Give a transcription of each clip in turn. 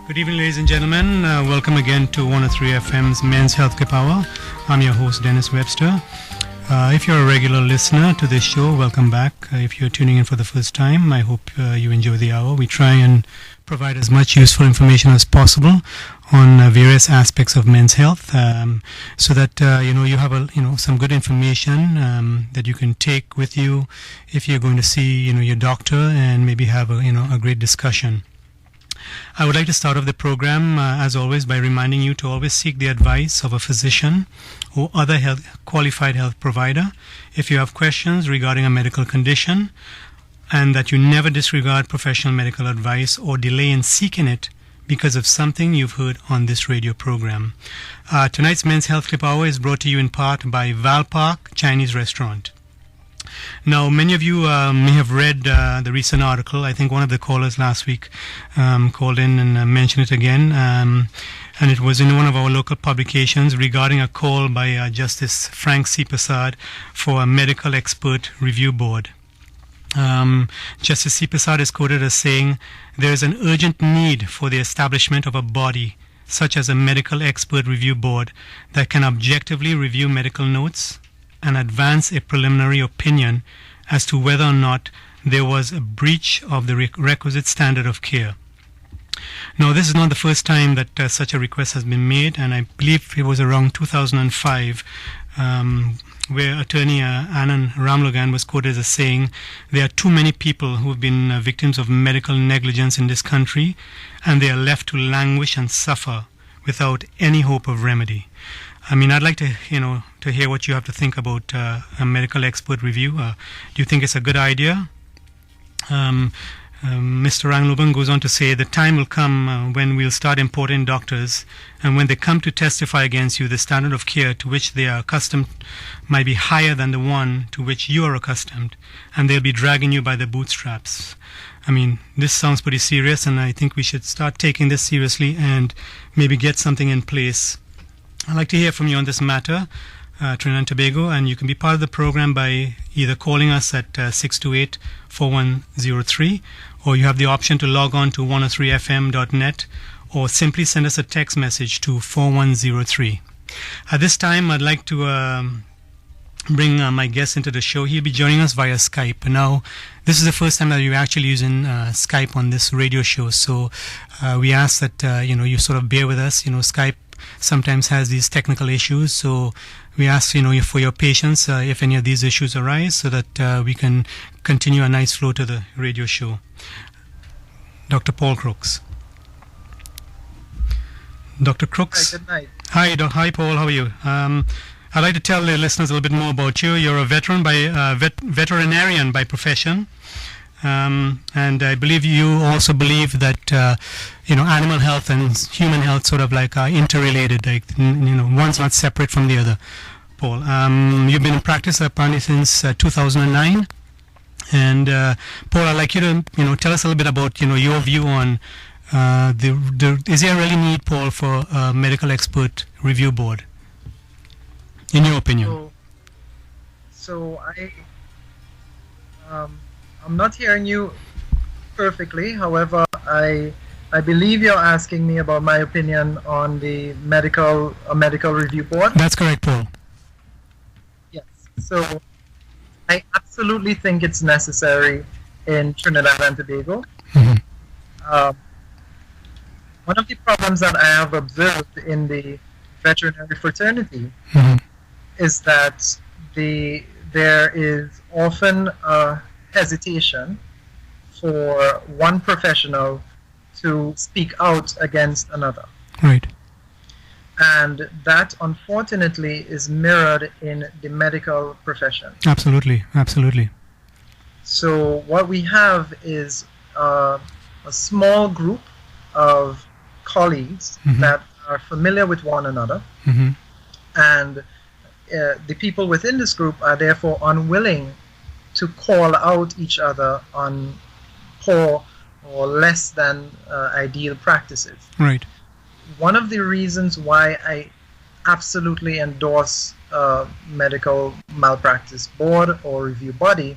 Good evening, ladies and gentlemen. Welcome again to 103 FM's Men's Healthcare Power. I'm your host, Dennis Webster. If you're a regular listener to this show, welcome back. If you're tuning in for the first time, I hope you enjoy the hour. We try and provide as much useful information as possible on various aspects of men's health, so that you have some good information that you can take with you if you're going to see your doctor and maybe have a great discussion. I would like to start off the program, as always, by reminding you to always seek the advice of a physician or other qualified health provider if you have questions regarding a medical condition, and that you never disregard professional medical advice or delay in seeking it because of something you've heard on this radio program. Tonight's Men's Health Clip Hour is brought to you in part by Val Park Chinese Restaurant. Now, many of you may have read the recent article. I think one of the callers last week called in and mentioned it again, and it was in one of our local publications regarding a call by Justice Frank C. Prasad for a medical expert review board. Justice C. Prasad is quoted as saying, "There is an urgent need for the establishment of a body such as a medical expert review board that can objectively review medical notes and advance a preliminary opinion as to whether or not there was a breach of the requisite standard of care." Now, this is not the first time that such a request has been made, and I believe it was around 2005 where attorney Anand Ramlogan was quoted as saying, "There are too many people who have been victims of medical negligence in this country, and they are left to languish and suffer without any hope of remedy." I mean, I'd like to hear what you have to think about a medical expert review. Do you think it's a good idea? Mr. Rangloban goes on to say, "The time will come when we'll start importing doctors, and when they come to testify against you, the standard of care to which they are accustomed might be higher than the one to which you are accustomed, and they'll be dragging you by the bootstraps." I mean, this sounds pretty serious, and I think we should start taking this seriously and maybe get something in place. I'd like to hear from you on this matter, Trinidad and Tobago, and you can be part of the program by either calling us at 628-4103, or you have the option to log on to 103fm.net, or simply send us a text message to 4103. At this time, I'd like to bring my guest into the show. He'll be joining us via Skype. Now, this is the first time that you're actually using Skype on this radio show, so we ask that you sort of bear with us. Skype sometimes has these technical issues, so we ask for your patience if any of these issues arise, so that we can continue a nice flow to the radio show. Dr. Paul Crooks. Dr. Crooks. Hi, good night. Hi, Paul. How are you? I'd like to tell the listeners a little bit more about you. You're a veterinarian by profession. And I believe you also believe that animal health and human health sort of like are interrelated, like one's not separate from the other. Paul, you've been in practice apparently since 2009, and Paul, I'd like you to tell us a little bit about your view on is there really need, Paul, for a medical expert review board, in your opinion? So I'm not hearing you perfectly. However, I believe you're asking me about my opinion on the medical review board. That's correct, Paul. Yes. So I absolutely think it's necessary in Trinidad and Tobago. Mm-hmm. One of the problems that I have observed in the veterinary fraternity Mm-hmm. is that there is often a hesitation for one professional to speak out against another. Right. And that, unfortunately, is mirrored in the medical profession. Absolutely. So what we have is a small group of colleagues Mm-hmm. that are familiar with one another, Mm-hmm. and the people within this group are therefore unwilling to call out each other on poor or less than ideal practices. Right. One of the reasons why I absolutely endorse medical malpractice board or review body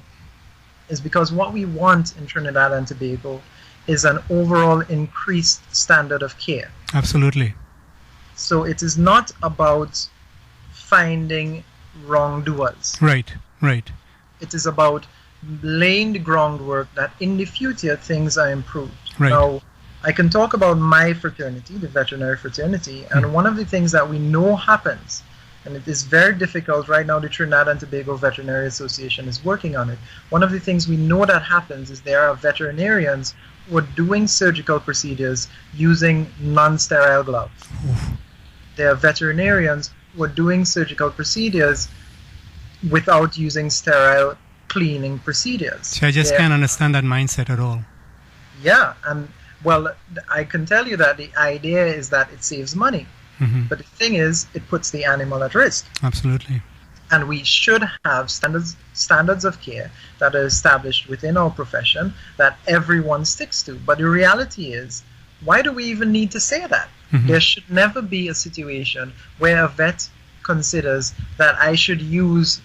is because what we want in Trinidad and Tobago is an overall increased standard of care. Absolutely. So it is not about finding wrongdoers. Right. It is about laying the groundwork that in the future things are improved. Right. Now, I can talk about my fraternity, the veterinary fraternity, and one of the things that we know happens, and it is very difficult right now, the Trinidad and Tobago Veterinary Association is working on it. One of the things we know that happens is there are veterinarians who are doing surgical procedures using non-sterile gloves. There are veterinarians who are doing surgical procedures without using sterile cleaning procedures. So I just can't understand that mindset at all. Yeah, and well, I can tell you that the idea is that it saves money. But the thing is, it puts the animal at risk. Absolutely. And we should have standards of care that are established within our profession that everyone sticks to. But the reality is, why do we even need to say that? There should never be a situation where a vet considers that I should use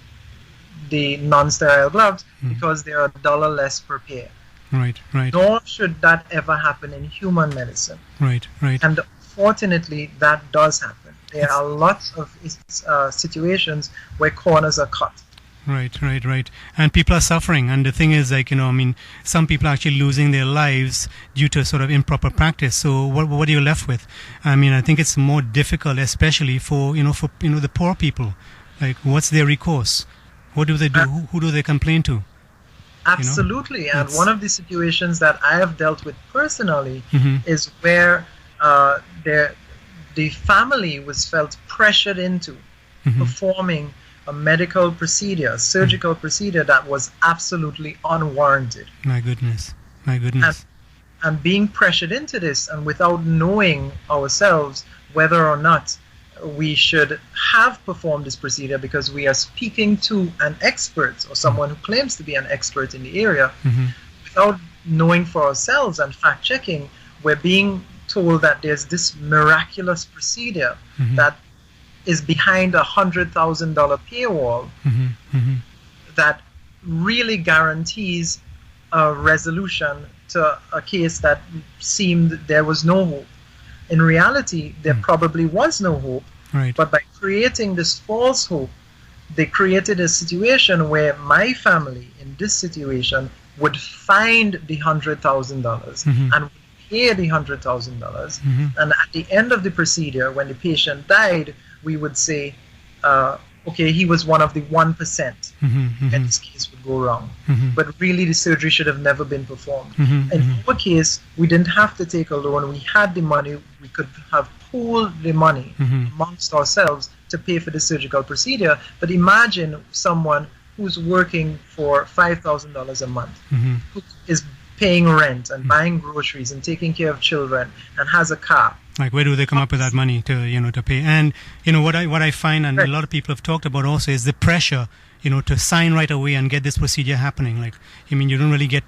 the non-sterile gloves because they are $1 less per pair. Right. Nor should that ever happen in human medicine. Right. And fortunately, that does happen. There are lots of situations where corners are cut. Right. And people are suffering. And the thing is, some people are actually losing their lives due to sort of improper practice. So what are you left with? I think it's more difficult, especially for the poor people. Like, what's their recourse? What do they do? Who do they complain to? Absolutely. And one of the situations that I have dealt with personally is where the family was felt pressured into performing a medical procedure, a surgical procedure that was absolutely unwarranted. My goodness. And being pressured into this, and without knowing ourselves whether or not we should have performed this procedure, because we are speaking to an expert or someone who claims to be an expert in the area, without knowing for ourselves and fact checking, we're being told that there's this miraculous procedure that is behind $100,000 paywall that really guarantees a resolution to a case that seemed there was no hope. In reality, there probably was no hope, but by creating this false hope, they created a situation where my family in this situation would find the $100,000 and would pay the $100,000. And at the end of the procedure, when the patient died, we would say, okay, he was one of the 1%, and this case would go wrong. But really, the surgery should have never been performed. In our case, we didn't have to take a loan. We had the money. We could have pooled the money amongst ourselves to pay for the surgical procedure. But imagine someone who's working for $5,000 a month, who is paying rent and buying groceries and taking care of children and has a car. Like, where do they come up with that money to pay? And what I find, and a lot of people have talked about also, is the pressure to sign right away and get this procedure happening. Like, you don't really get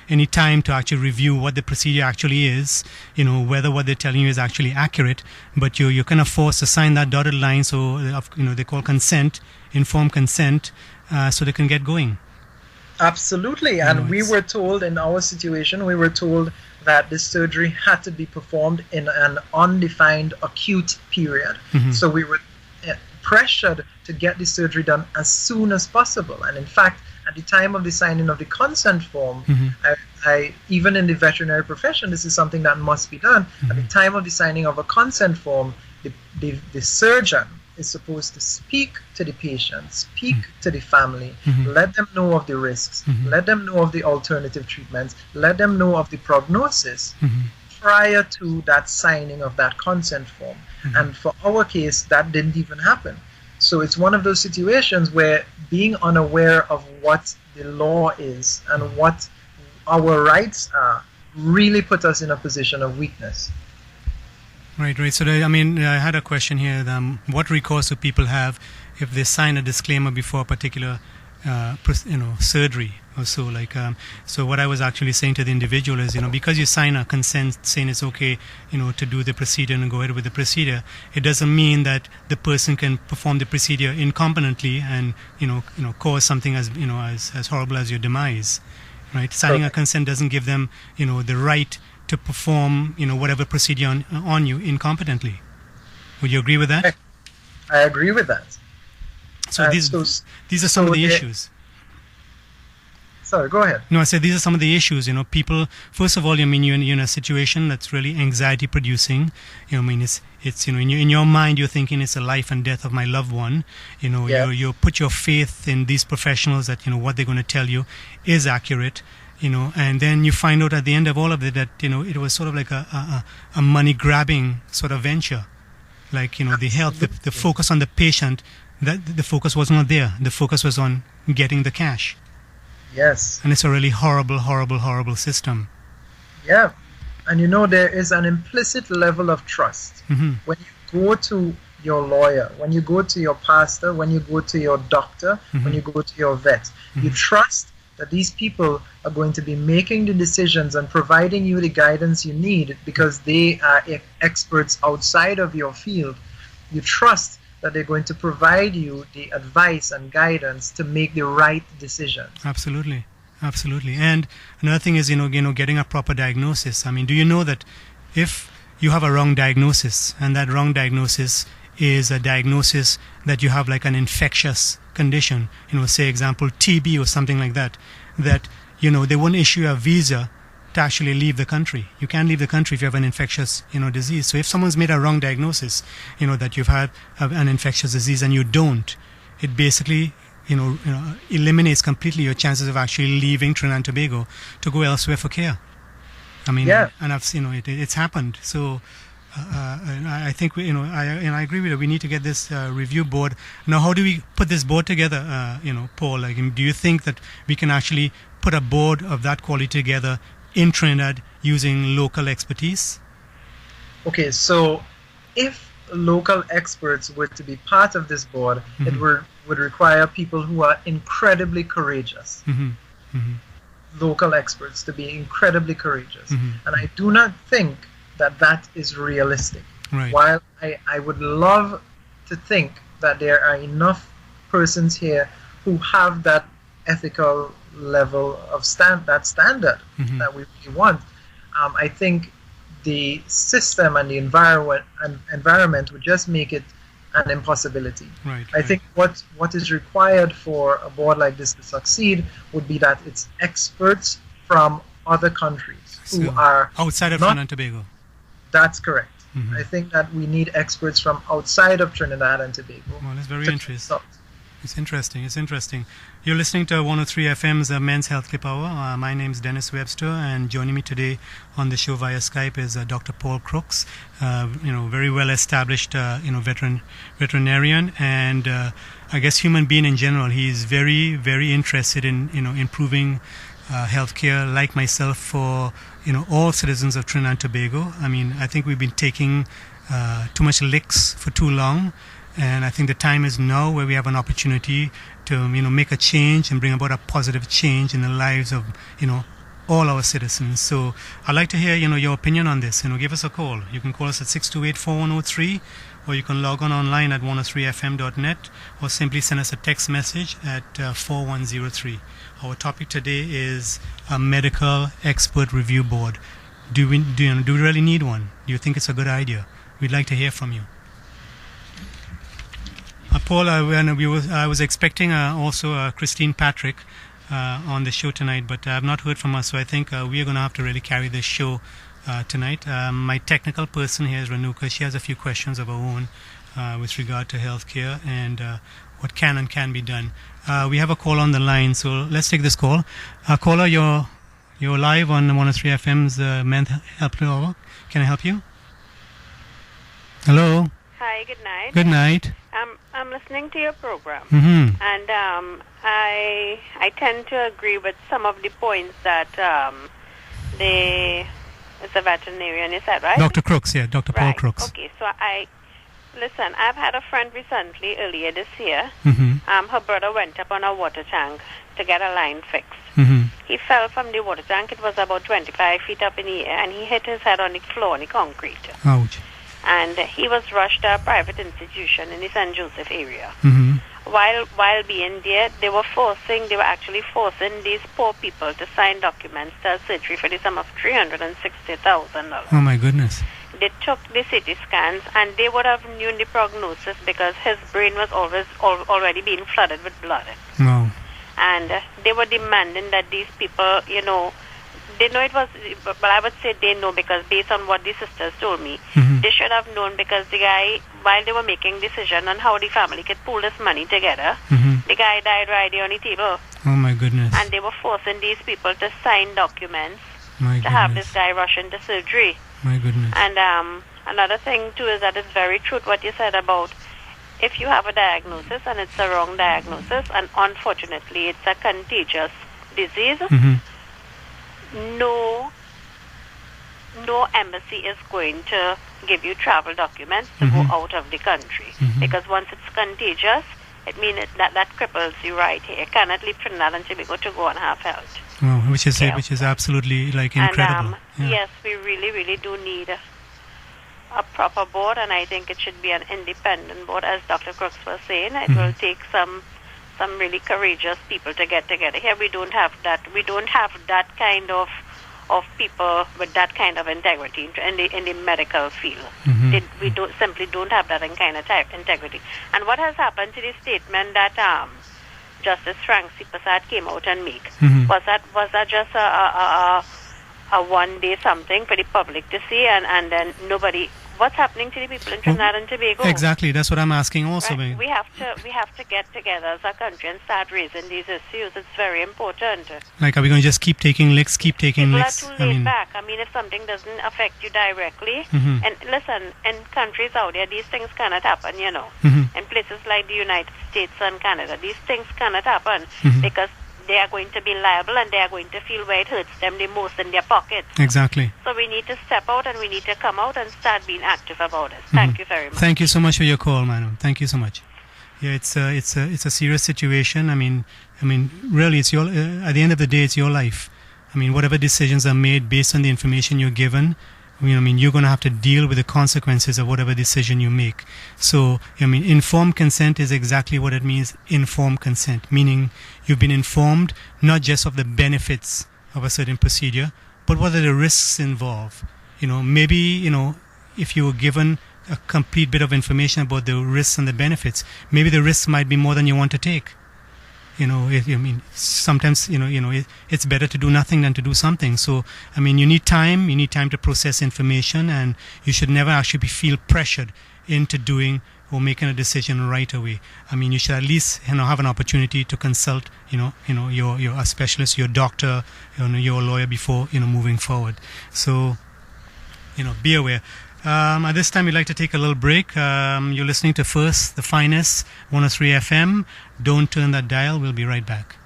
any time to actually review what the procedure actually is, whether what they're telling you is actually accurate, but you're kind of forced to sign that dotted line, so they call consent, informed consent, so they can get going. Absolutely. And we were told, in our situation, that this surgery had to be performed in an undefined acute period. So we were pressured to get the surgery done as soon as possible. And in fact, at the time of the signing of the consent form, I even in the veterinary profession, this is something that must be done. At the time of the signing of a consent form, the surgeon is supposed to speak to the patient, speak to the family, let them know of the risks, let them know of the alternative treatments, let them know of the prognosis prior to that signing of that consent form. And for our case, that didn't even happen. So it's one of those situations where being unaware of what the law is and what our rights are really put us in a position of weakness. Right. So I had a question here. What recourse do people have if they sign a disclaimer before a particular, surgery or so? Like, so what I was actually saying to the individual is, because you sign a consent saying it's okay, to do the procedure and go ahead with the procedure, it doesn't mean that the person can perform the procedure incompetently and, cause something as horrible as your demise. right? Signing a Correct. consent doesn't give them, the right to perform, whatever procedure on you incompetently. Would you agree with that? I agree with that. So these are some of the issues. Sorry, go ahead. No, I said these are some of the issues. People, first of all, you're in a situation that's really anxiety producing. It's in your mind you're thinking it's the life and death of my loved one. You put your faith in these professionals that what they're going to tell you is accurate. And then you find out at the end of all of it that it was sort of like a money grabbing sort of venture. Like the health, the focus on the patient, that the focus was not there. The focus was on getting the cash. Yes. And it's a really horrible, horrible, horrible system. Yeah. And there is an implicit level of trust. Mm-hmm. When you go to your lawyer, when you go to your pastor, when you go to your doctor, mm-hmm. when you go to your vet, mm-hmm. you trust that these people are going to be making the decisions and providing you the guidance you need because they are experts outside of your field. You trust that they're going to provide you the advice and guidance to make the right decisions. Absolutely. And another thing is, getting a proper diagnosis. I mean, do you know that if you have a wrong diagnosis, and that wrong diagnosis is a diagnosis that you have like an infectious condition, say example TB or something like that, they won't issue a visa to actually leave the country. You can't leave the country if you have an infectious, disease. So if someone's made a wrong diagnosis, that you've had an infectious disease and you don't, it basically, eliminates completely your chances of actually leaving Trinidad and Tobago to go elsewhere for care. I mean, yeah. And I've seen, it's happened. So and I think I agree with you. We need to get this review board. Now, how do we put this board together? Paul, do you think that we can actually put a board of that quality together in Trinidad using local expertise? Okay, so if local experts were to be part of this board, mm-hmm. it would require people who are incredibly courageous. Mm-hmm. Mm-hmm. Local experts to be incredibly courageous. Mm-hmm. And I do not think that is realistic. Right. While I would love to think that there are enough persons here who have that ethical level of standard mm-hmm. that we really want, I think the system and the environment would just make it an impossibility. Right. I think what is required for a board like this to succeed would be that it's experts from other countries who are outside of Trinidad and Tobago. That's correct. Mm-hmm. I think that we need experts from outside of Trinidad and Tobago. Well, that's very interesting. It's interesting. You're listening to 103 FM's Men's Health Clip Hour. My name is Dennis Webster, and joining me today on the show via Skype is Dr. Paul Crooks, very well established, veterinarian, and I guess human being in general. He's very, very interested in, improving healthcare, like myself, for all citizens of Trinidad and Tobago. I mean, I think we've been taking too much licks for too long. And I think the time is now where we have an opportunity to, make a change and bring about a positive change in the lives of, all our citizens. So I'd like to hear, your opinion on this. Give us a call. You can call us at 628-4103, or you can log on online at 103fm.net, or simply send us a text message at 4103. Our topic today is a medical expert review board. Do we really need one? Do you think it's a good idea? We'd like to hear from you. Paul, I was expecting also Christine Patrick on the show tonight, but I have not heard from her, so I think we are going to have to really carry this show tonight. My technical person here is Renuka. She has a few questions of her own with regard to healthcare and what can and can be done. We have a call on the line, so let's take this call. Caller, you're live on 103 FM's Men's Health Hour. Can I help you? Hello. Hi, good night. Good night. I'm listening to your program, mm-hmm. and I tend to agree with some of the points that it's a veterinarian, is that right? Dr. Crooks, yeah, Dr. Paul Crooks. Okay, so listen, I've had a friend recently, earlier this year. Mm-hmm. Her brother went up on a water tank to get a line fixed. Mm-hmm. He fell from the water tank. It was about 25 feet up in the air, and he hit his head on the floor, on the concrete. Ouch. And he was rushed to a private institution in the St. Joseph area. Mm-hmm. while being there, they were actually forcing these poor people to sign documents to surgery for the sum of $360,000. Oh my goodness. They took the CT scans, and they would have known the prognosis because his brain was already being flooded with blood. Wow. And they were demanding that these people, they know it was, but I would say they know because based on what the sisters told me, they should have known because the guy, while they were making decision on how the family could pull this money together, the guy died right there on the table. Oh my goodness. And they were forcing these people to sign documents My to have this guy rush into surgery. My goodness. And another thing too is that it's very true what you said about if you have a diagnosis and it's a wrong diagnosis and unfortunately it's a contagious disease, no embassy is going to give you travel documents to go out of the country because once it's contagious, it means that cripples you right here. You cannot leave Trinidad and Tobago to go and have health. Oh, which is absolutely incredible. And, yes, we really, really do need a proper board, and I think it should be an independent board, as Dr. Crooks was saying. It will take some really courageous people to get together. Here we don't have that. We don't have that kind of people with that kind of integrity in the medical field. We simply don't have that kind of integrity. And what has happened to the statement that Justice Frank C. Prasad came out and make? Was that just a one day something for the public to see and then nobody? What's happening to the people in Trinidad and Tobago? Exactly, that's what I'm asking also. Right? We have to get together as a country and start raising these issues. It's very important. Like, are we going to just keep taking licks? People are too laid back. I mean, if something doesn't affect you directly, and listen, in countries out there, these things cannot happen, In places like the United States and Canada, these things cannot happen because they are going to be liable and they are going to feel where it hurts them the most in their pockets. Exactly. So we need to step out and we need to come out and start being active about it. Thank you very much. Thank you so much for your call, madam. Thank you so much. Yeah, it's a serious situation. I mean, really, it's your at the end of the day, it's your life. I mean, whatever decisions are made based on the information you're given, you're going to have to deal with the consequences of whatever decision you make. So, informed consent is exactly what it means, informed consent, meaning you've been informed not just of the benefits of a certain procedure, but what are the risks involved. Maybe, if you were given a complete bit of information about the risks and the benefits, maybe the risks might be more than you want to take. Sometimes, it's better to do nothing than to do something. So, you need time to process information, and you should never actually feel pressured into doing or making a decision right away. You should at least, have an opportunity to consult, your a specialist, your doctor, your lawyer before, moving forward. So, be aware. At this time, we'd like to take a little break. You're listening to First, the Finest, 103 FM. Don't turn that dial. We'll be right back.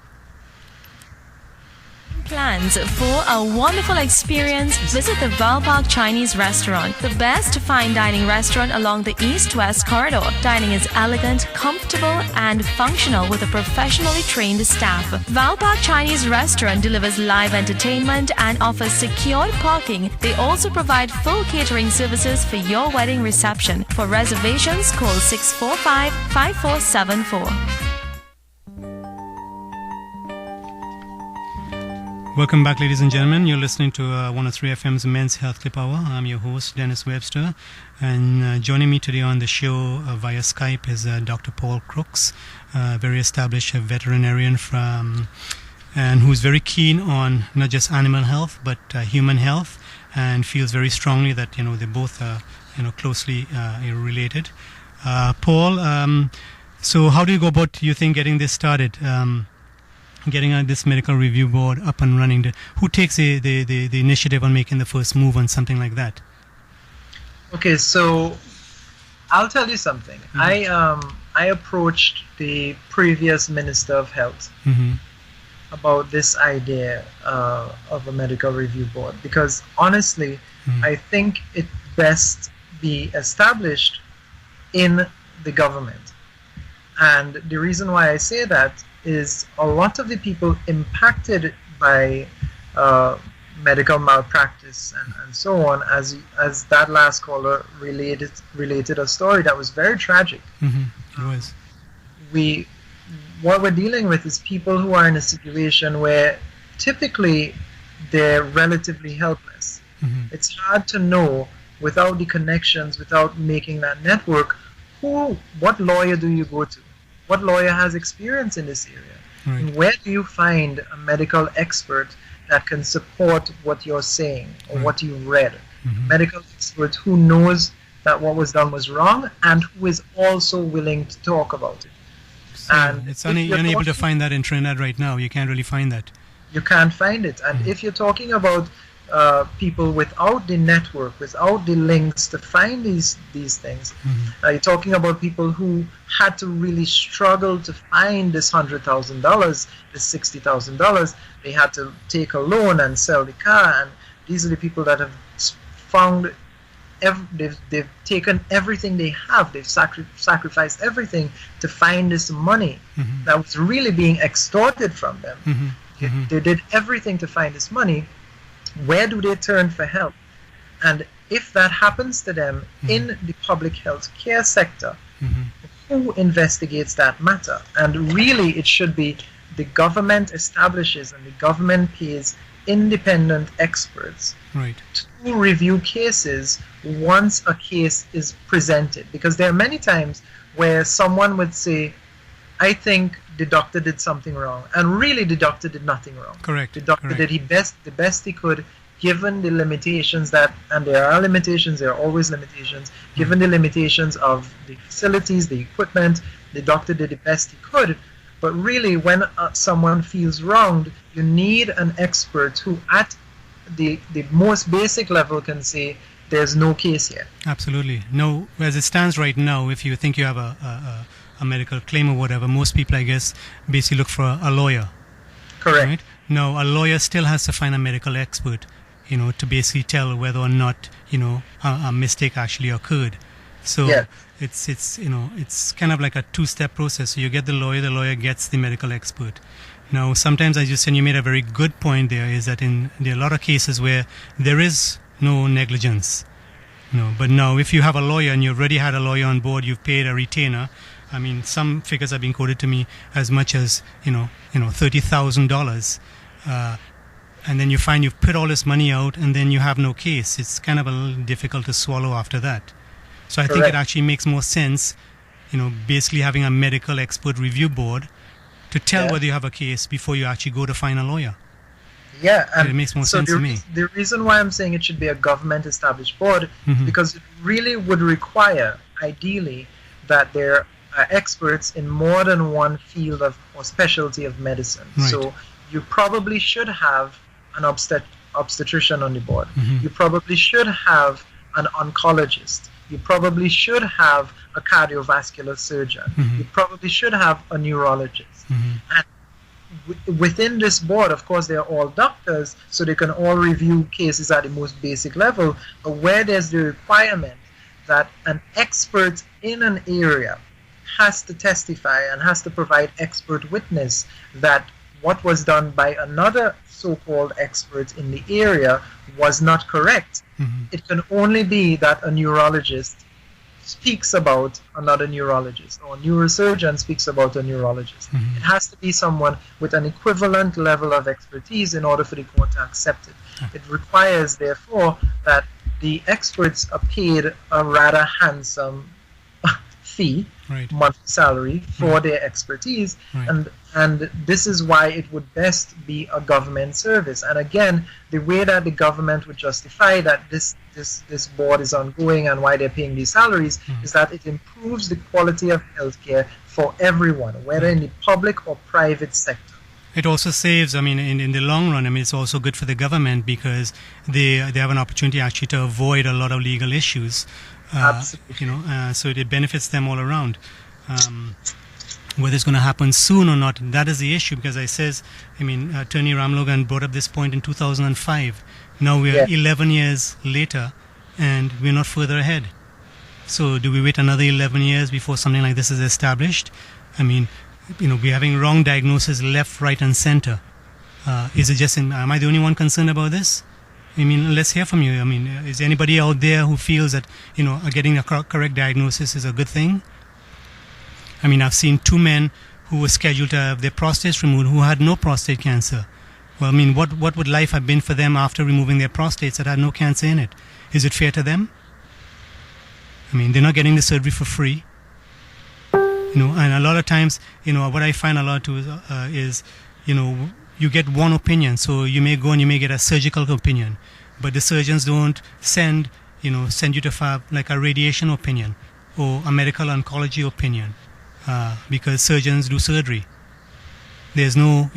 Plans for a wonderful experience? Visit the Val Park Chinese Restaurant, the best fine dining restaurant along the east-west corridor. Dining is elegant, comfortable, and functional with a professionally trained staff. Val Park Chinese Restaurant delivers live entertainment and offers secured parking. They also provide full catering services for your wedding reception. For reservations, call 645-5474. Welcome back, ladies and gentlemen. You're listening to 103 FM's Men's Health Clip Hour. I'm your host, Dennis Webster. And joining me today on the show via Skype is Dr. Paul Crooks, a very established veterinarian and who's very keen on not just animal health, but human health, and feels very strongly that, they both are, closely related. Paul, so how do you go about, you think, getting this started? Getting this medical review board up and running? Who takes the initiative on making the first move on something like that? Okay, so I'll tell you something. I approached the previous Minister of Health about this idea of a medical review board because honestly, I think it best be established in the government. And the reason why I say that is a lot of the people impacted by medical malpractice and so on, as that last caller related a story that was very tragic. It was. what we're dealing with is people who are in a situation where typically they're relatively helpless. It's hard to know without the connections, without making that network, what lawyer do you go to? What lawyer has experience in this area? Right. And where do you find a medical expert that can support what you're saying or what you read? A medical expert who knows that what was done was wrong and who is also willing to talk about it. So And it's if you're unable to talking- find that in Trinidad right now. You can't really find that. You can't find it. And if you're talking about people without the network, without the links to find these things, you're talking about people who had to really struggle to find this $100,000, this $60,000. They had to take a loan and sell the car, and these are the people that have found. They've taken everything they have. They've sacrificed everything to find this money that was really being extorted from them. They did everything to find this money. Where do they turn for help? And if that happens to them in the public health care sector, who investigates that matter? And really, it should be the government establishes and the government pays independent experts Right. to review cases once a case is presented. Because there are many times where someone would say, I think the doctor did something wrong, and really the doctor did nothing wrong. Correct. The doctor did the best he could, given the limitations that, and there are limitations, there are always limitations, given the limitations of the facilities, the equipment, the doctor did the best he could. But really, when someone feels wronged, you need an expert who at the most basic level can say, there's no case here. Absolutely. No, as it stands right now, if you think you have a medical claim or whatever, most people, I guess, basically look for a lawyer. Correct. Right? No, a lawyer still has to find a medical expert, to basically tell whether or not, a mistake actually occurred. So Yeah. it's kind of like a two-step process. So you get the lawyer gets the medical expert. Now, sometimes and you made a very good point there, is that there are a lot of cases where there is no negligence. But now if you have a lawyer and you've already had a lawyer on board, you've paid a retainer. I mean, some figures have been quoted to me as much as $30,000, and then you find you've put all this money out, and then you have no case. It's kind of a little difficult to swallow after that. So I think it actually makes more sense, basically having a medical expert review board to tell whether you have a case before you actually go to find a lawyer. Yeah, and it makes more sense to me. The reason why I'm saying it should be a government-established board is because it really would require, ideally, that there are experts in more than one field or specialty of medicine. Right. So you probably should have an obstetrician on the board. You probably should have an oncologist. You probably should have a cardiovascular surgeon. You probably should have a neurologist. And within this board, of course, they're all doctors, so they can all review cases at the most basic level. But where there's the requirement that an expert in an area has to testify and has to provide expert witness that what was done by another so-called expert in the area was not correct, it can only be that a neurologist speaks about another neurologist, or a neurosurgeon speaks about a neurologist. It has to be someone with an equivalent level of expertise in order for the court to accept it. It requires, therefore, that the experts are paid a rather handsome fee, monthly salary for their expertise, and this is why it would best be a government service. And again, the way that the government would justify that this board is ongoing and why they're paying these salaries is that it improves the quality of healthcare for everyone, whether in the public or private sector. It also saves, in the long run, it's also good for the government because they have an opportunity actually to avoid a lot of legal issues. Absolutely. So it benefits them all around. Whether it's going to happen soon or not, that is the issue, because Attorney Ramlogan brought up this point in 2005. Now we're 11 years later and we're not further ahead. So do we wait another 11 years before something like this is established? We're having wrong diagnosis left, right and center. Is it just, am I the only one concerned about this? Let's hear from you. Is there anybody out there who feels that, getting a correct diagnosis is a good thing? I mean, I've seen two men who were scheduled to have their prostates removed who had no prostate cancer. Well, I mean, what would life have been for them after removing their prostates that had no cancer in it? Is it fair to them? I mean, they're not getting the surgery for free. And a lot of times, what I find a lot too is, you get one opinion. So you may go and you may get a surgical opinion, but the surgeons don't send you to have like a radiation opinion or a medical oncology opinion, because surgeons do surgery. There's no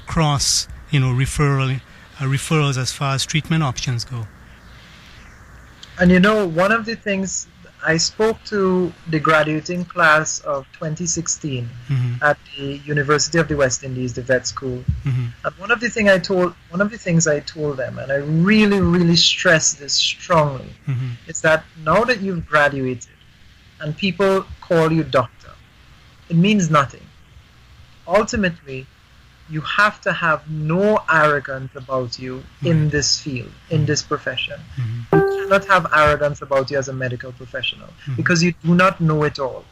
cross, referrals as far as treatment options go. And one of the things, I spoke to the graduating class of 2016 at the University of the West Indies, the vet school. And one of the things I told them, and I really, really stress this strongly, is that now that you've graduated and people call you doctor, it means nothing. Ultimately, you have to have no arrogance about you in this field, in this profession. You cannot have arrogance about you as a medical professional because you do not know it all.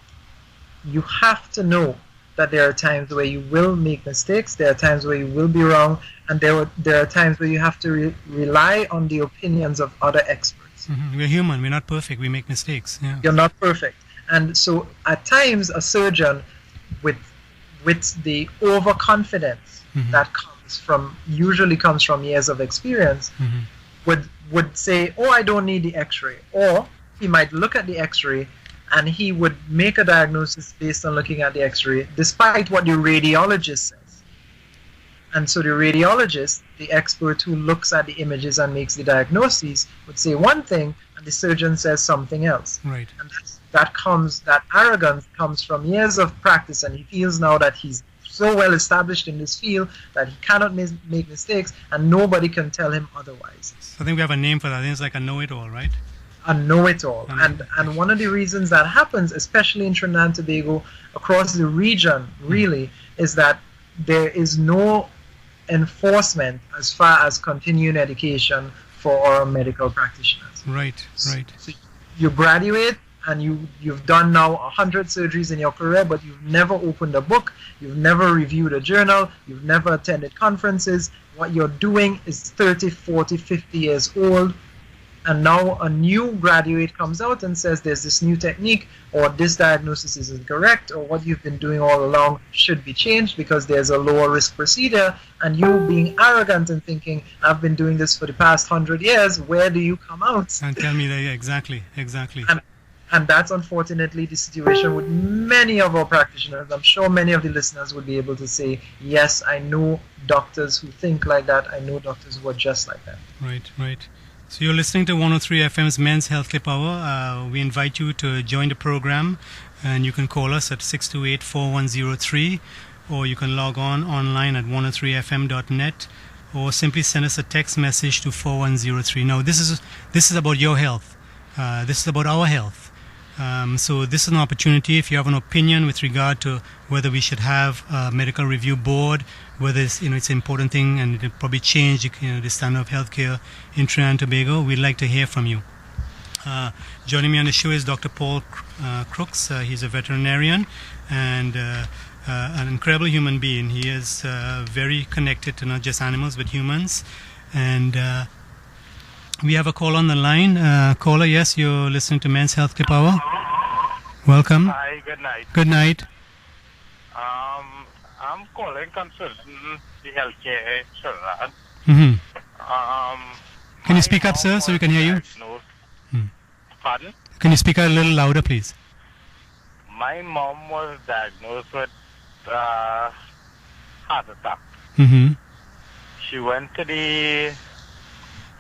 You have to know that there are times where you will make mistakes, there are times where you will be wrong, and there are times where you have to rely on the opinions of other experts. We're human, we're not perfect, we make mistakes. Yeah. You're not perfect. And so at times a surgeon with the overconfidence that usually comes from years of experience would say, oh, I don't need the x-ray. Or he might look at the x-ray and he would make a diagnosis based on looking at the x-ray, despite what the radiologist says. And so the radiologist, the expert who looks at the images and makes the diagnoses, would say one thing and the surgeon says something else. Right. And that arrogance comes from years of practice, and he feels now that he's so well established in this field that he cannot make mistakes and nobody can tell him otherwise. I think we have a name for that. I think it's like a know-it-all, right? A know-it-all. And one of the reasons that happens, especially in Trinidad and Tobago, across the region, really, is that there is no enforcement as far as continuing education for our medical practitioners. Right. So you graduate, and you've done now 100 surgeries in your career, but you've never opened a book, you've never reviewed a journal, you've never attended conferences. What you're doing is 30, 40, 50 years old, and now a new graduate comes out and says there's this new technique, or this diagnosis is incorrect, or what you've been doing all along should be changed because there's a lower risk procedure, and you being arrogant and thinking, I've been doing this for the past 100 years, where do you come out? And tell me that, yeah, exactly. And that's unfortunately the situation with many of our practitioners. I'm sure many of the listeners would be able to say, yes, I know doctors who think like that. I know doctors who are just like that. Right. So you're listening to 103 FM's Men's Healthcare Power. We invite you to join the program, and you can call us at 628-4103, or you can log online at 103fm.net, or simply send us a text message to 4103. Now, this is about your health. This is about our health. So this is an opportunity. If you have an opinion with regard to whether we should have a medical review board, whether it's an important thing and it'll probably change the standard of healthcare in Trinidad and Tobago, we'd like to hear from you. Joining me on the show is Dr. Paul Crooks. He's a veterinarian and an incredible human being. He is very connected to not just animals but humans. And we have a call on the line. Caller, yes, you're listening to Men's Healthcare Power. Welcome. Hi, good night. Good night. I'm calling concerning the healthcare insurance. Can you speak up, sir, so we can hear you? Pardon? Can you speak a little louder, please? My mom was diagnosed with heart attack. She went to the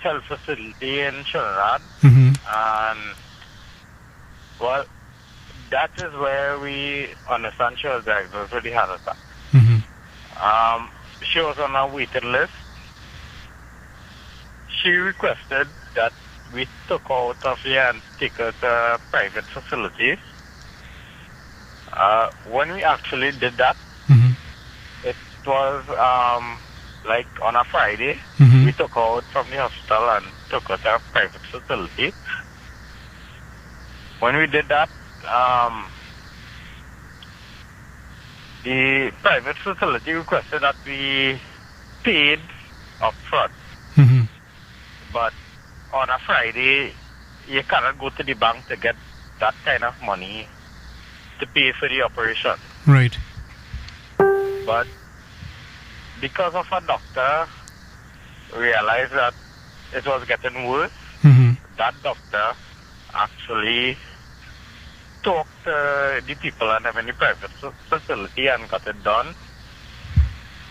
health facility in Trinidad, and well, that is where we understand she was diagnosed with the heart attack. She was on a waiting list. She requested that we took her out of here and take her to a private facility. When we actually did that, it was like on a Friday. We took her out from the hospital and took her to a private facility. When we did that, the private facility requested that we paid up front. Mm-hmm. But on a Friday, you cannot go to the bank to get that kind of money to pay for the operation. Right. But because of a doctor realized that it was getting worse, Mm-hmm. that doctor actually talked to the people and in the private facility and got it done.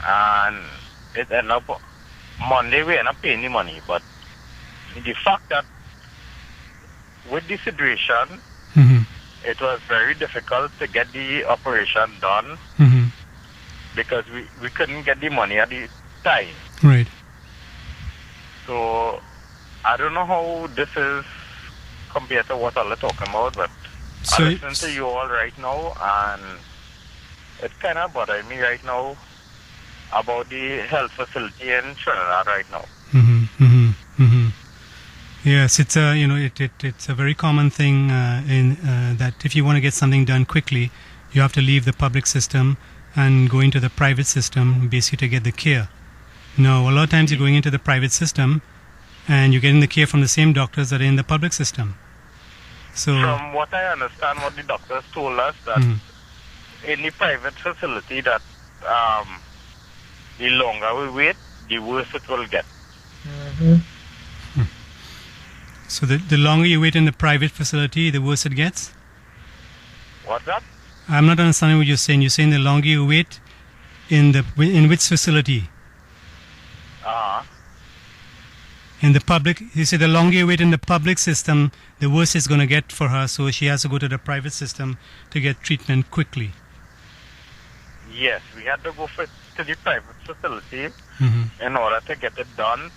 And it ended up Monday we ended up paying the money. But the fact that with the situation, Mm-hmm. it was very difficult to get the operation done Mm-hmm. because we couldn't get the money at the time. Right. So I don't know how this is compared to what all are talking about, but So I listen to you all right now, and it's kind of bothering me right now about the health facility in Trinidad right now. Mm-hmm. Mm-hmm. Mm-hmm. Yes, it's a it's a very common thing in that if you want to get something done quickly, you have to leave the public system and go into the private system basically to get the care. No, a lot of times you're going into the private system and you're getting the care from the same doctors that are in the public system. So From what I understand, what the doctors told us, that in the private facility, that the longer we wait, the worse it will get. Mm-hmm. so the longer you wait in the private facility, the worse it gets. What's that? I'm not understanding what you're saying. You're saying the longer you wait in which facility? In the public, you say the longer you wait in the public system, the worse it's going to get for her, so she has to go to the private system to get treatment quickly. Yes, we had to go to the private facility Mm-hmm. in order to get it done,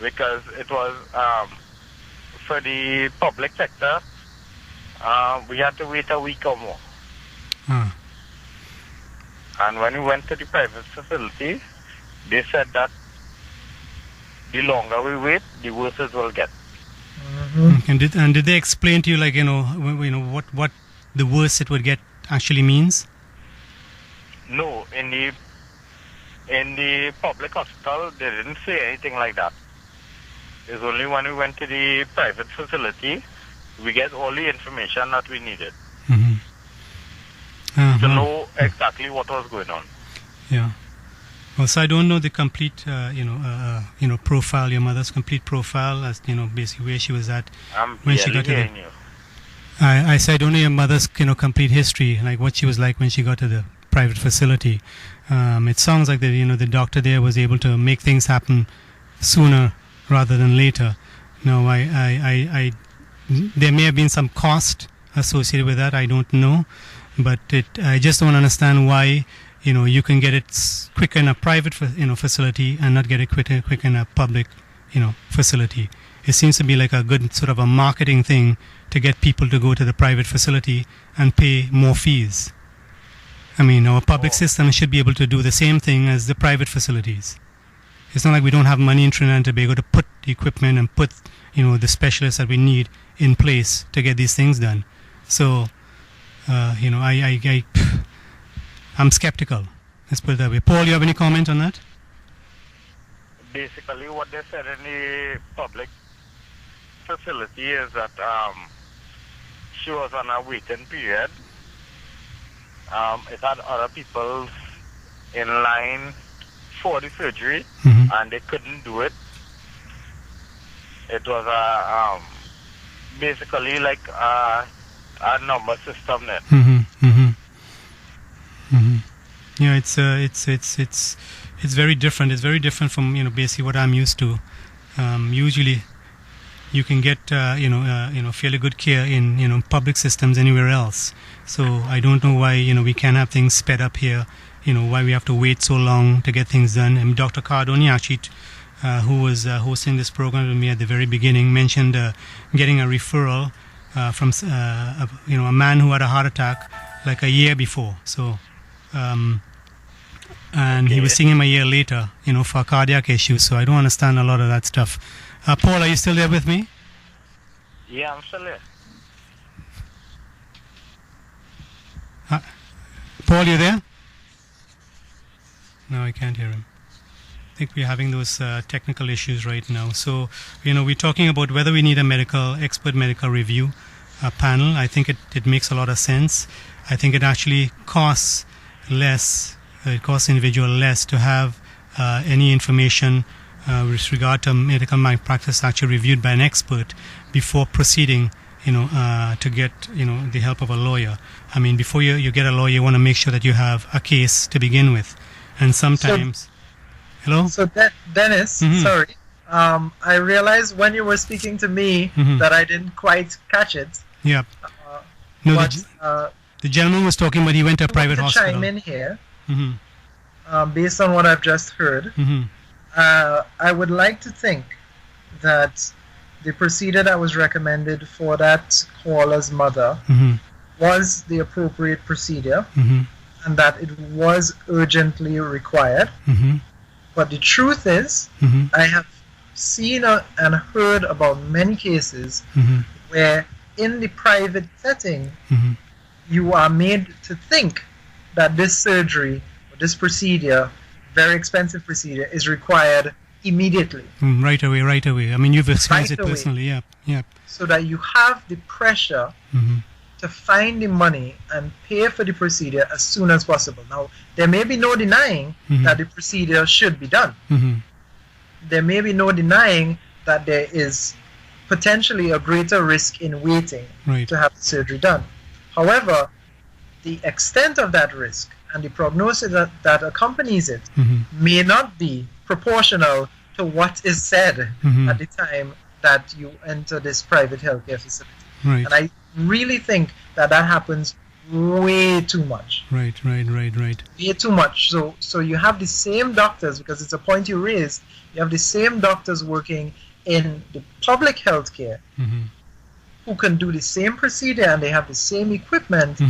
because it was for the public sector, we had to wait a week or more. Ah. And when we went to the private facility, they said that the longer we wait, the worse it will get. Mm-hmm. And did they explain to you, like, what the worse it would get actually means? No, in the public hospital, they didn't say anything like that. It's only when we went to the private facility, we get all the information that we needed Mm-hmm. to know exactly what was going on. Yeah. Well, so I don't know the complete, profile, your mother's complete profile, as basically where she was at I'm when she barely got to the. hearing you. I said I don't know your mother's complete history, like what she was like when she got to the private facility. It sounds like the doctor there was able to make things happen sooner rather than later. No, I there may have been some cost associated with that. I don't know, but I just don't understand why you can get it quicker in a private facility and not get it quicker in a public facility. It seems to be like a good sort of a marketing thing to get people to go to the private facility and pay more fees. I mean, our public system should be able to do the same thing as the private facilities. It's not like we don't have money in Trinidad and Tobago to put the equipment and put the specialists that we need in place to get these things done. So I'm skeptical. Let's put it that way. Paul, you have any comment on that? Basically, what they said in the public facility is that she was on a waiting period. It had other people in line for the surgery, and they couldn't do it. It was basically like a number system there. Yeah, it's very different. It's very different from basically what I'm used to. Usually, you can get fairly good care in public systems anywhere else. So I don't know why we can't have things sped up here. Why we have to wait so long to get things done. And Dr. Cardoni actually, who was hosting this program with me at the very beginning, mentioned getting a referral from a man who had a heart attack like a year before. So. And he was seeing him a year later, for cardiac issues. So I don't understand a lot of that stuff. Paul, are you still there with me? Yeah, I'm still there. Paul, you there? No, I can't hear him. I think we're having those technical issues right now. So, we're talking about whether we need a expert medical review panel. I think it makes a lot of sense. I think it actually costs less. It costs the individual less to have any information with regard to medical malpractice actually reviewed by an expert before proceeding, to get, the help of a lawyer. I mean, before you get a lawyer, you want to make sure that you have a case to begin with. And sometimes... Hello? So, Dennis, sorry. I realized when you were speaking to me that I didn't quite catch it. Yeah. The gentleman was talking, but he went to a private hospital. Chime in here. Based on what I've just heard, I would like to think that the procedure that was recommended for that caller's mother was the appropriate procedure, and that it was urgently required. But the truth is, I have seen and heard about many cases where in the private setting, you are made to think that this surgery, or this procedure, very expensive procedure, is required immediately. Right away. I mean, you've experienced it personally, yeah. So that you have the pressure to find the money and pay for the procedure as soon as possible. Now, there may be no denying that the procedure should be done. There may be no denying that there is potentially a greater risk in waiting to have the surgery done. However, the extent of that risk and the prognosis that accompanies it may not be proportional to what is said at the time that you enter this private healthcare facility. And I really think that happens way too much. Right. Way too much. So you have the same doctors, because it's a point you raised, you have the same doctors working in the public healthcare who can do the same procedure and they have the same equipment,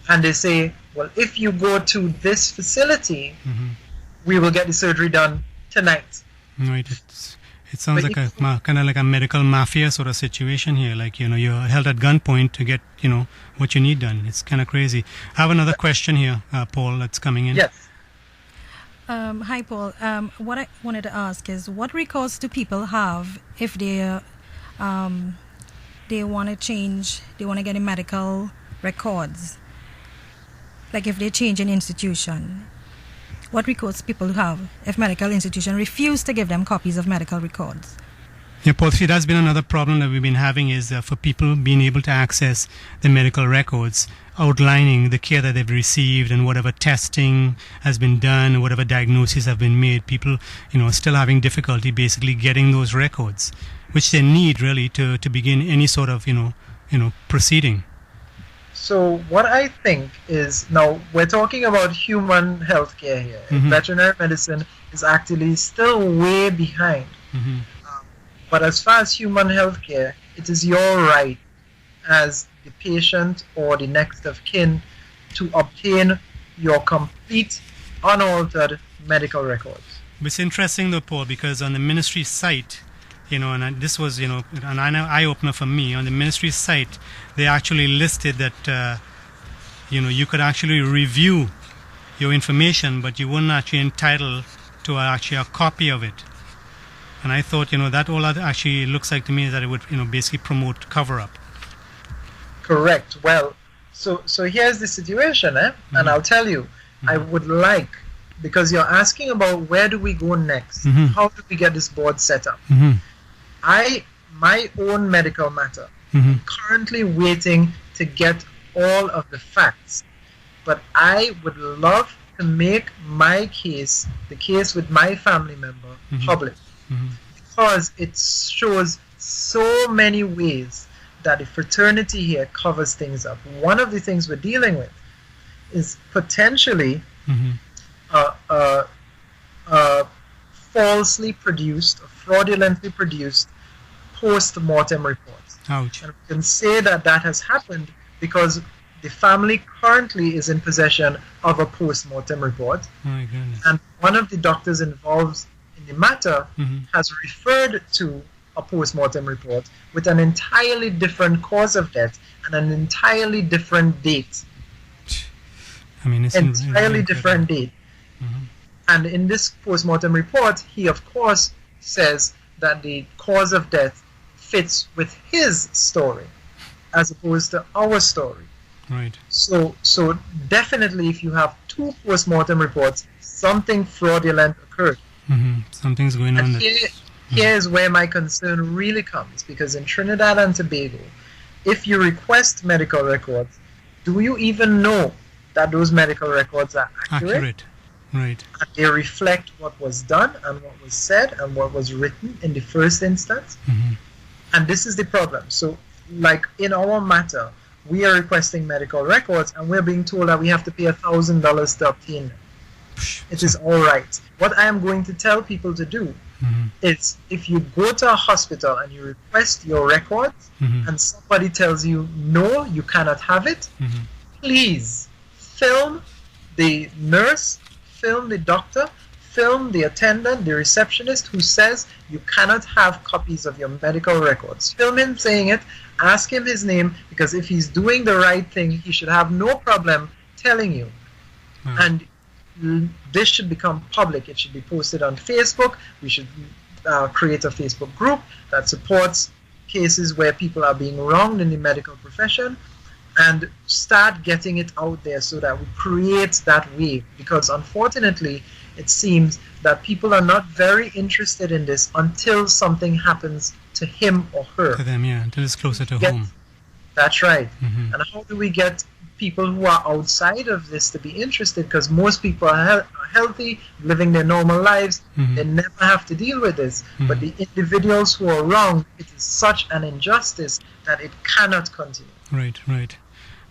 and they say, well, if you go to this facility, we will get the surgery done tonight. Right. It sounds like kind of like a medical mafia sort of situation here. Like, you're held at gunpoint to get, what you need done. It's kind of crazy. I have another question here, Paul, that's coming in. Yes. Hi, Paul. What I wanted to ask is, what recourse do people have if they want to change, they want to get in medical records? Like if they change an institution, what recourse people have if medical institution refuse to give them copies of medical records? Yeah, Paul, see, that's been another problem that we've been having is for people being able to access the medical records, outlining the care that they've received and whatever testing has been done, whatever diagnoses have been made. People, still having difficulty basically getting those records, which they need really to begin any sort of, proceeding. So what I think is, now we're talking about human healthcare here. Veterinary medicine is actually still way behind. But as far as human healthcare, it is your right as the patient or the next of kin to obtain your complete, unaltered medical records. It's interesting though, Paul, because on the ministry site, and this was, an eye-opener for me. On the ministry site, they actually listed that, you could actually review your information, but you weren't actually entitled to actually a copy of it. And I thought, that all that actually looks like to me is that it would, basically promote cover-up. Correct. Well, so here's the situation, and I'll tell you, I would like, because you're asking about where do we go next, how do we get this board set up? My own medical matter, currently waiting to get all of the facts, but I would love to make my case, the case with my family member, public, because it shows so many ways that the fraternity here covers things up. One of the things we're dealing with is potentially falsely produced, or fraudulently produced post-mortem reports. Ouch. And we can say that has happened because the family currently is in possession of a post-mortem report. Oh my goodness. And one of the doctors involved in the matter has referred to a post-mortem report with an entirely different cause of death and an entirely different date. I mean, it's entirely different date. And in this post-mortem report, he of course says that the cause of death fits with his story as opposed to our story. Right. So definitely, if you have two post-mortem reports, something fraudulent occurred. Something's going on. Here is where my concern really comes, because in Trinidad and Tobago, if you request medical records, do you even know that those medical records are accurate? Right. And they reflect what was done and what was said and what was written in the first instance? And this is the problem. So, like in our matter, we are requesting medical records and we're being told that we have to pay $1,000 to obtain them. It is all right. What I am going to tell people to do is, if you go to a hospital and you request your records and somebody tells you, no, you cannot have it, please film the nurse, film the doctor, film the attendant, the receptionist who says you cannot have copies of your medical records. Film him saying it, ask him his name, because if he's doing the right thing, he should have no problem telling you. And this should become public. It should be posted on Facebook. We should create a Facebook group that supports cases where people are being wronged in the medical profession, and start getting it out there so that we create that wave. Because unfortunately, it seems that people are not very interested in this until something happens to him or her. To them, yeah, until it's closer to home. That's right. And how do we get people who are outside of this to be interested? Because most people are healthy, living their normal lives. They never have to deal with this. But the individuals who are wrong, it is such an injustice that it cannot continue. Right.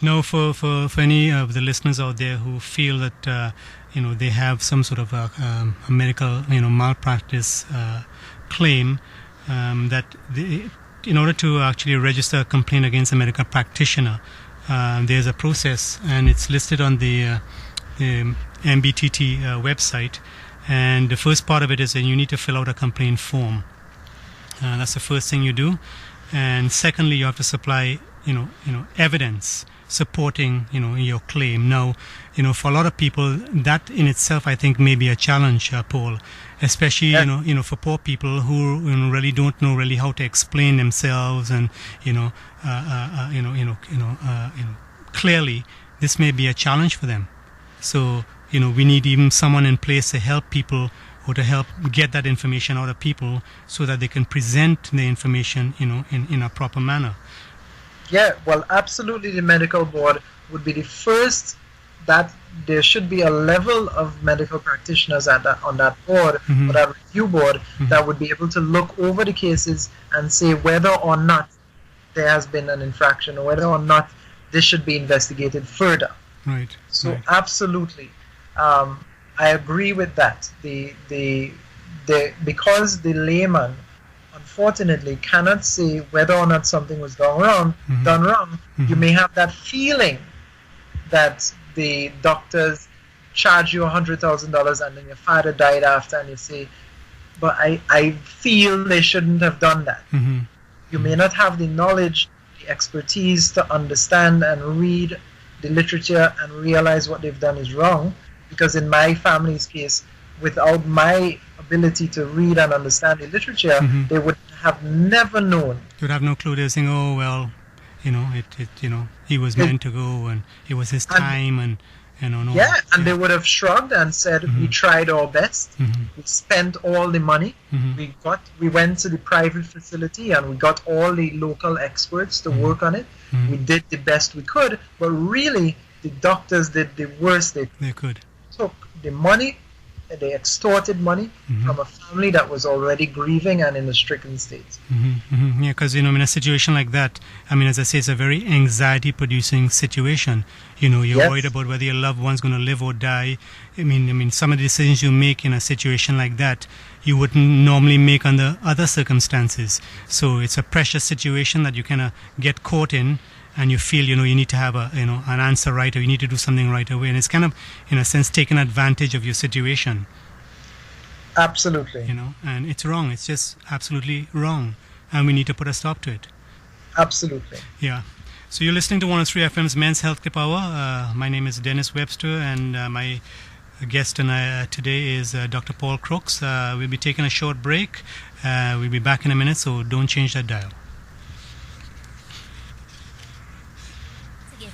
Now, for any of the listeners out there who feel that they have some sort of a medical malpractice claim, that in order to actually register a complaint against a medical practitioner, there's a process, and it's listed on the MBTT website. And the first part of it is that you need to fill out a complaint form. That's the first thing you do. And secondly, you have to supply evidence supporting your claim. Now, for a lot of people, that in itself, I think, may be a challenge, Paul, especially for poor people who really don't know really how to explain themselves, and clearly this may be a challenge for them. So we need even someone in place to help people, or to help get that information out of people, so that they can present the information in a proper manner. Yeah, well, absolutely, the medical board would be the first. That there should be a level of medical practitioners on that board, or that review board, that would be able to look over the cases and say whether or not there has been an infraction, or whether or not this should be investigated further. Right. So absolutely, I agree with that. Because the layman, unfortunately, cannot say whether or not something was done wrong. You may have that feeling that the doctors charge you $100,000 and then your father died after, and you say, but I feel they shouldn't have done that. You may not have the knowledge, the expertise to understand and read the literature and realize what they've done is wrong, because in my family's case, without my ability to read and understand the literature, they would have never known. They would have no clue. They're saying, oh, well, he was meant to go, and it was his time, and no. Yeah, and they would have shrugged and said, we tried our best, we spent all the money, we went to the private facility and we got all the local experts to work on it, we did the best we could, but really the doctors did the worst they could. Took the money, they extorted money from a family that was already grieving and in a stricken state. Yeah, because in a situation like that, as I say, it's a very anxiety-producing situation. You're worried about whether your loved one's going to live or die. Some of the decisions you make in a situation like that, you wouldn't normally make under other circumstances. So it's a precious situation that you kind of get caught in, and you feel you need to have an answer right, or you need to do something right away, and it's kind of in a sense taking advantage of your situation. Absolutely. And it's wrong. It's just absolutely wrong, and we need to put a stop to it. Absolutely. Yeah. So you're listening to 103 FM's Men's Healthcare Power. My name is Dennis Webster, and my guest today is Dr. Paul Crooks. We'll be taking a short break. We'll be back in a minute, so don't change that dial.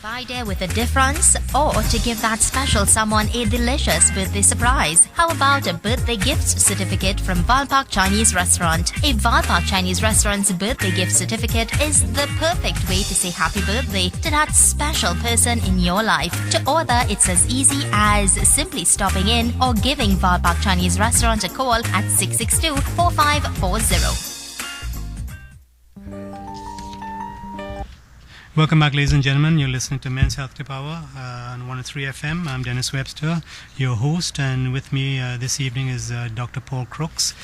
Idea with a difference, or to give that special someone a delicious birthday surprise. How about a birthday gift certificate from Valpark Chinese Restaurant? A Valpark Chinese Restaurant's birthday gift certificate is the perfect way to say happy birthday to that special person in your life. To order, it's as easy as simply stopping in or giving Valpark Chinese Restaurant a call at 662-4540. Welcome back, ladies and gentlemen. You're listening to Men's Health Tip Hour on 103 FM. I'm Dennis Webster, your host, and with me this evening is Dr. Paul Crooks,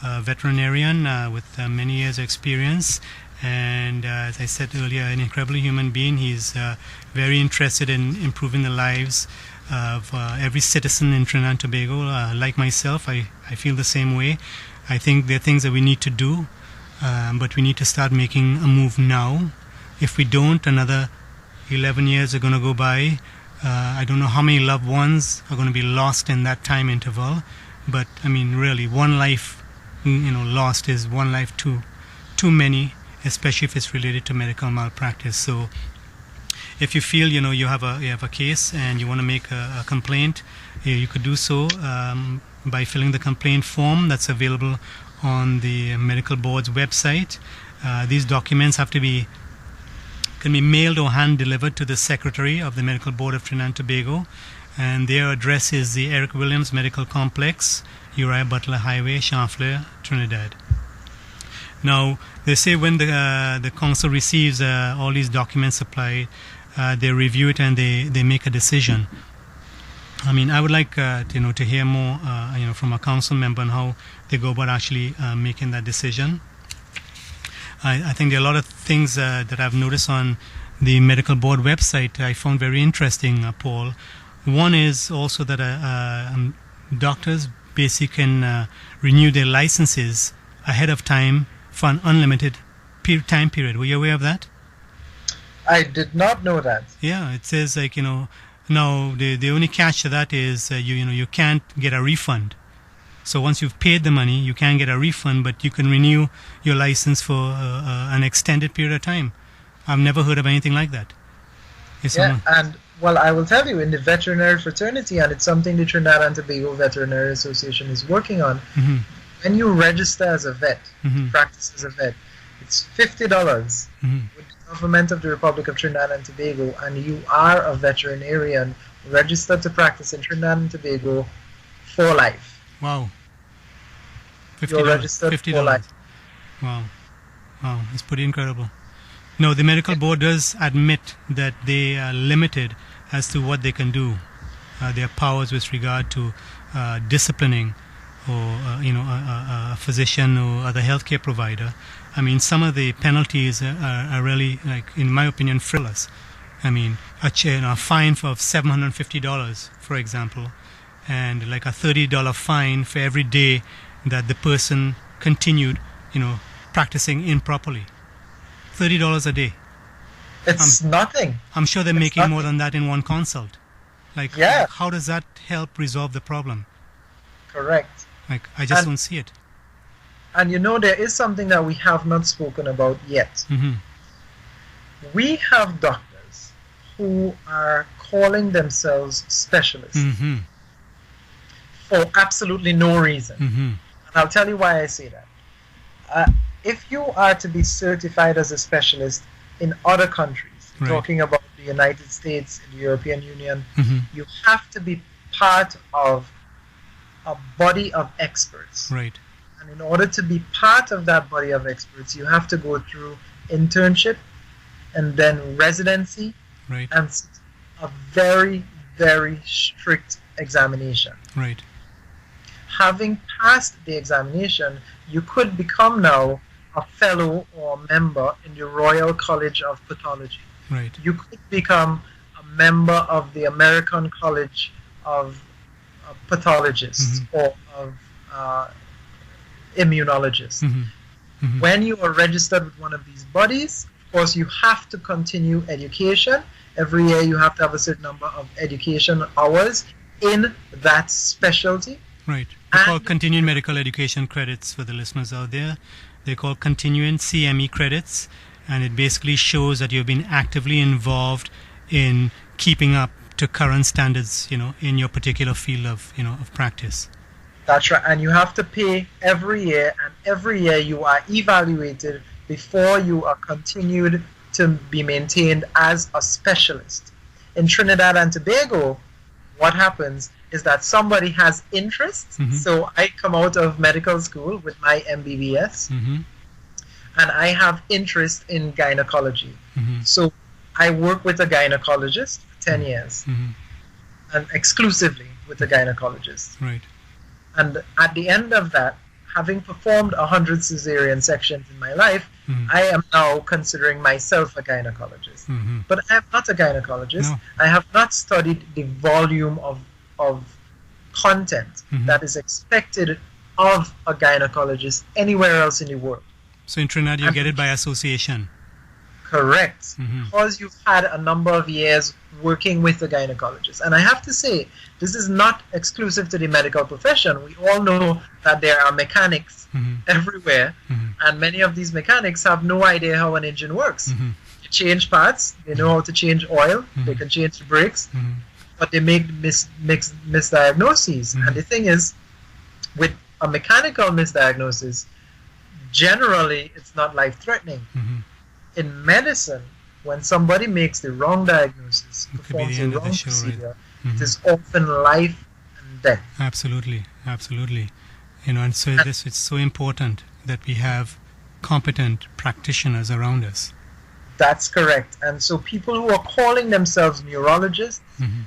a veterinarian with many years of experience, and as I said earlier, an incredible human being. He's very interested in improving the lives of every citizen in Trinidad and Tobago. Like myself, I feel the same way. I think there are things that we need to do, but we need to start making a move now. If we don't, another 11 years are going to go by. I don't know how many loved ones are going to be lost in that time interval. But, I mean, really, one life, lost is one life too many, especially if it's related to medical malpractice. So if you feel, you have a case and you want to make a complaint, you could do so by filling the complaint form that's available on the medical board's website. These documents can be mailed or hand delivered to the Secretary of the Medical Board of Trinidad and Tobago, and their address is the Eric Williams Medical Complex, Uriah Butler Highway, Champlain, Trinidad. Now, they say when the council receives all these documents supplied, they review it and they make a decision. I mean, I would like to hear more from a council member on how they go about actually making that decision. I think there are a lot of things that I've noticed on the medical board website I found very interesting, Paul. One is also that doctors basically can renew their licenses ahead of time for an unlimited time period. Were you aware of that? I did not know that. Yeah, it says now the only catch to that is you can't get a refund. So once you've paid the money, you can get a refund, but you can renew your license for an extended period of time. I've never heard of anything like that. And well, I will tell you, in the veterinary fraternity, and it's something the Trinidad and Tobago Veterinary Association is working on, when you register as a vet, practice as a vet, it's $50 with the government of the Republic of Trinidad and Tobago, and you are a veterinarian registered to practice in Trinidad and Tobago for life. Wow. You're registered $50. for life. Wow, it's pretty incredible. No, the medical board does admit that they are limited as to what they can do. Their powers with regard to disciplining or a physician or other healthcare provider. I mean, some of the penalties are really, in my opinion, frivolous. I mean, a fine of $750, for example, and a $30 fine for every day that the person continued, practicing improperly. $30 a day. It's nothing. I'm sure they're making more than that in one consult. How does that help resolve the problem? Correct. I just don't see it. And there is something that we have not spoken about yet. We have doctors who are calling themselves specialists. For absolutely no reason. And I'll tell you why I say that. If you are to be certified as a specialist in other countries, talking about the United States, the European Union, you have to be part of a body of experts. Right. And in order to be part of that body of experts, you have to go through internship and then residency and a very, very strict examination. Right. Having passed the examination, you could become now a fellow or a member in the Royal College of Pathology. Right. You could become a member of the American College of Pathologists or of immunologists. When you are registered with one of these bodies, of course, you have to continue education. Every year you have to have a certain number of education hours in that specialty. Right. They're called continuing medical education credits for the listeners out there. They're called continuing CME credits, and it basically shows that you've been actively involved in keeping up to current standards, in your particular field of practice. That's right, and you have to pay every year, and every year you are evaluated before you are continued to be maintained as a specialist. In Trinidad and Tobago, what happens is that somebody has interest. So I come out of medical school with my MBBS, and I have interest in gynecology. So I work with a gynecologist for 10 years, and exclusively with a gynecologist. Right. And at the end of that, having performed 100 cesarean sections in my life, I am now considering myself a gynecologist. But I am not a gynecologist. No. I have not studied the volume of content that is expected of a gynecologist anywhere else in the world. So in Trinidad, you get it by association. Correct. Because you've had a number of years working with a gynecologist. And I have to say, this is not exclusive to the medical profession. We all know that there are mechanics everywhere, and many of these mechanics have no idea how an engine works. They change parts, they know how to change oil, they can change the brakes, but they make misdiagnoses. And the thing is, with a mechanical misdiagnosis, generally it's not life-threatening. In medicine, when somebody makes the wrong diagnosis, performs the wrong procedure, it is often life and death. Absolutely. And so it's so important that we have competent practitioners around us. That's correct. And so people who are calling themselves neurologists and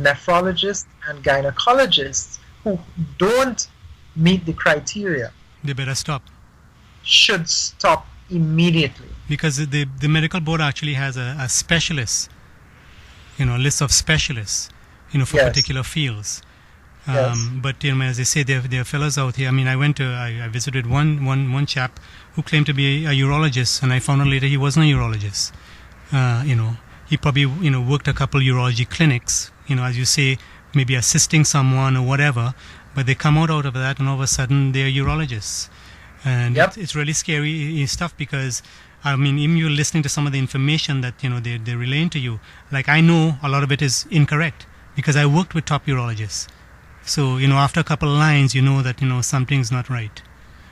nephrologists and gynecologists who don't meet the criteria, they better stop. Should stop immediately. Because the medical board actually has a specialist, a list of specialists, for particular fields. But as I say, there are fellows out here. I mean, I visited one chap who claimed to be a urologist, and I found out later he wasn't a urologist. He probably worked a couple urology clinics, as you say, maybe assisting someone or whatever. But they come out of that, and all of a sudden they're urologists. And it's really scary stuff, because I mean, even you're listening to some of the information that they're relaying to you. Like, I know a lot of it is incorrect because I worked with top urologists. So after a couple of lines, that something's not right.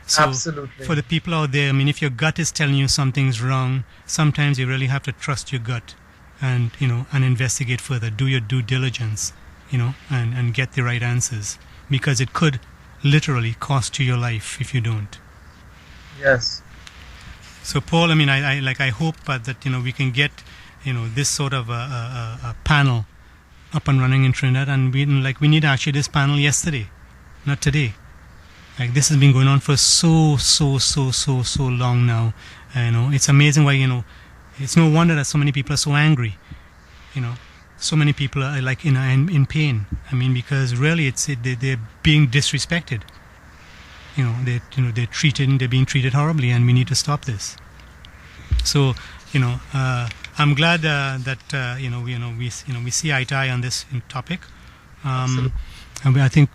So absolutely. For the people out there, I mean, if your gut is telling you something's wrong, sometimes you really have to trust your gut, and and investigate further. Do your due diligence, and get the right answers, because it could literally cost you your life if you don't. Yes. So Paul, I mean, I hope that we can get this sort of a panel up and running in Trinidad, and we need actually this panel yesterday, not today. Like, this has been going on for so long now. It's amazing why it's no wonder that so many people are so angry. So many people are in pain. I mean, because really they're being disrespected. They're being treated horribly, and we need to stop this. So, I'm glad that we see eye to eye on this topic. And I think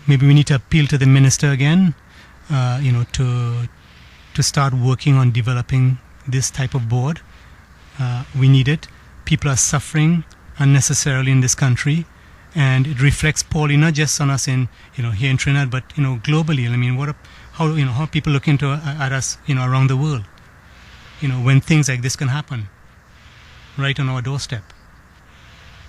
maybe we need to appeal to the minister again, to start working on developing this type of board. We need it. People are suffering unnecessarily in this country. And it reflects poorly not just on us in here in Trinidad, but globally. I mean, how people look at us around the world. When things like this can happen, right on our doorstep.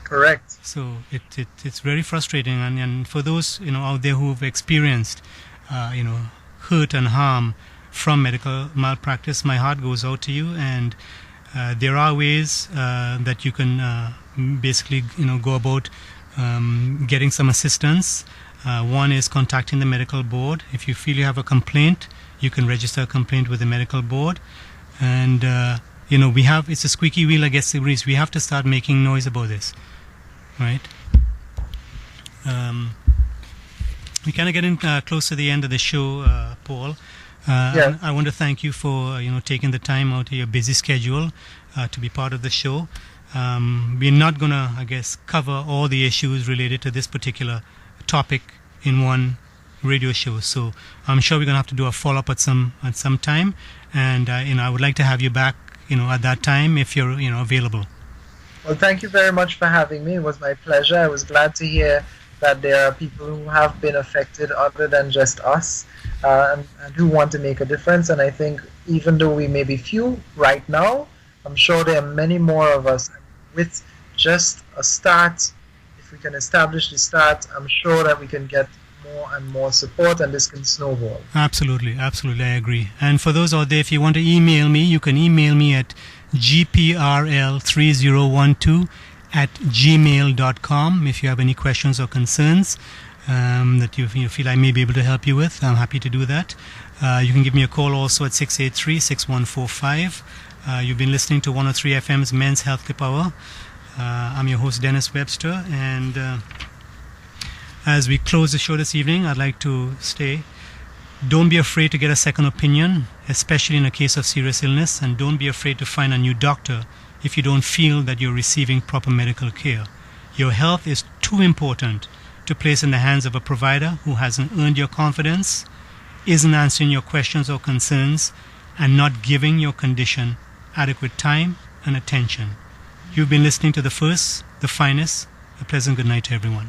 Correct. So it's very frustrating, and for those out there who've experienced hurt and harm from medical malpractice, my heart goes out to you. And there are ways that you can basically go about getting some assistance. One is contacting the medical board. If you feel you have a complaint, you can register a complaint with the medical board. And it's a squeaky wheel that gets the grease. We have to start making noise about this, right? We kind of getting close to the end of the show, Paul. I want to thank you for taking the time out of your busy schedule to be part of the show. We're not going to, I guess, cover all the issues related to this particular topic in one radio show. So I'm sure we're going to have to do a follow-up at some time. And, I would like to have you back, at that time if you're, available. Well, thank you very much for having me. It was my pleasure. I was glad to hear that there are people who have been affected other than just us, and who want to make a difference. And I think even though we may be few right now, I'm sure there are many more of us. With just a start, if we can establish the start, I'm sure that we can get more and more support, and this can snowball. Absolutely, I agree. And for those out there, if you want to email me, you can email me at gprl3012@gmail.com if you have any questions or concerns that you feel I may be able to help you with. I'm happy to do that. You can give me a call also at 683-6145. You've been listening to 103 FM's Men's Healthcare Power. I'm your host, Dennis Webster, and as we close the show this evening, I'd like to say, don't be afraid to get a second opinion, especially in a case of serious illness, and don't be afraid to find a new doctor if you don't feel that you're receiving proper medical care. Your health is too important to place in the hands of a provider who hasn't earned your confidence, isn't answering your questions or concerns, and not giving your condition adequate time and attention. You've been listening to The First, The Finest. A pleasant good night to everyone.